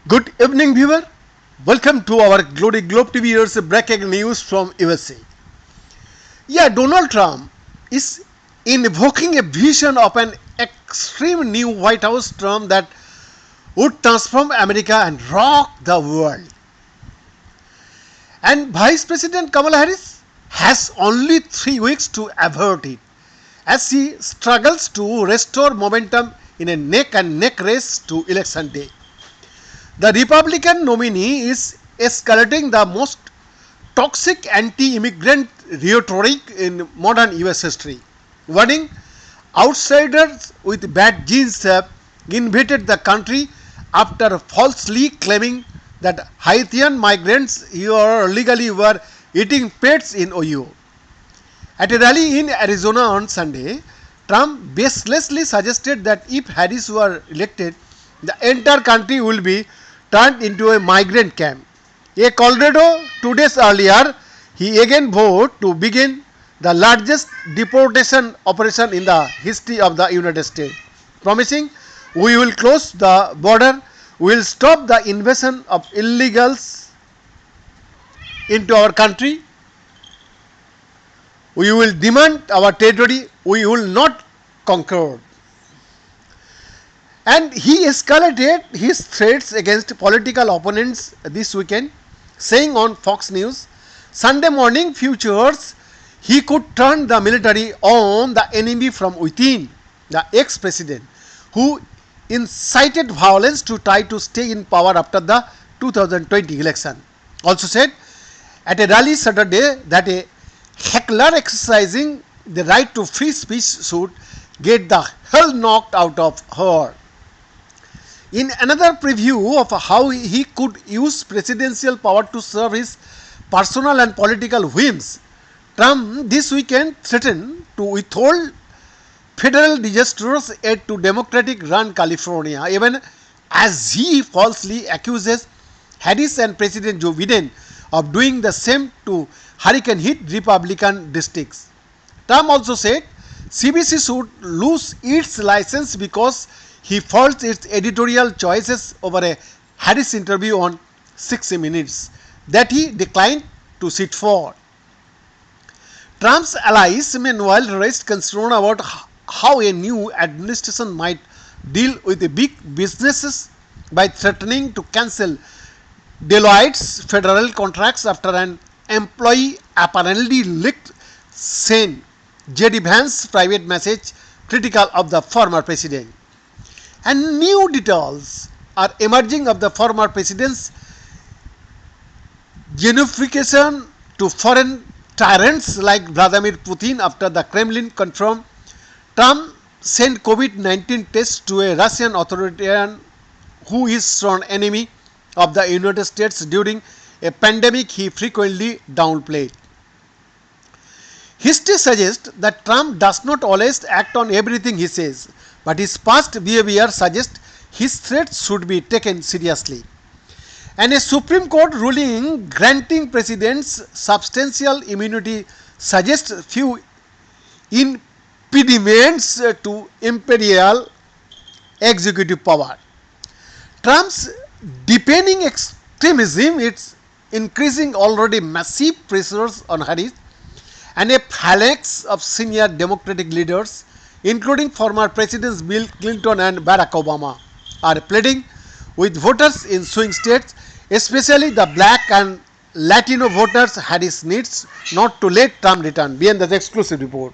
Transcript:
Good evening, viewer. Welcome to our Glory Globe TV's breaking news from USA. Donald Trump is invoking a vision of an extreme new White House term that would transform America and rock the world. And Vice President Kamala Harris has only 3 weeks to avert it as she struggles to restore momentum in a neck and neck race to election day. The Republican nominee is escalating the most toxic anti-immigrant rhetoric in modern US history, warning outsiders with bad genes have invaded the country after falsely claiming that Haitian migrants here illegally were eating pets in Ohio. At a rally in Arizona on Sunday, Trump baselessly suggested that if Harris were elected, the entire country will be turned into a migrant camp. A Colorado 2 days earlier, he again vowed to begin the largest deportation operation in the history of the United States, promising we will close the border, we will stop the invasion of illegals into our country, we will demand our territory, we will not conquer. And he escalated his threats against political opponents this weekend, saying on Fox News Sunday morning futures he could turn the military on the enemy from within. The ex-president, who incited violence to try to stay in power after the 2020 election, also said at a rally Saturday that a heckler exercising the right to free speech should get the hell knocked out of her. In another preview of how he could use presidential power to serve his personal and political whims, Trump this weekend threatened to withhold federal disastrous aid to Democratic-run California, even as he falsely accuses Harris and President Joe Biden of doing the same to hurricane-hit Republican districts. Trump also said CBC should lose its license because he faults its editorial choices over a Harris interview on 60 Minutes that he declined to sit for. Trump's allies meanwhile raised concern about how a new administration might deal with the big businesses by threatening to cancel Deloitte's federal contracts after an employee apparently leaked saying J.D. Vance's private message critical of the former president. And new details are emerging of the former president's genuflection to foreign tyrants like Vladimir Putin after the Kremlin confirmed Trump sent COVID-19 tests to a Russian authoritarian who is sworn enemy of the United States during a pandemic he frequently downplayed. History suggests that Trump does not always act on everything he says, but his past behavior suggests his threats should be taken seriously. And a Supreme Court ruling granting presidents substantial immunity suggests few impediments to imperial executive power. Trump's deepening extremism is increasing already massive pressures on Harris, and a phalanx of senior Democratic leaders, including former Presidents Bill Clinton and Barack Obama, are pleading with voters in swing states, especially the black and Latino voters Harris needs not to let Trump return. Beyond the exclusive report.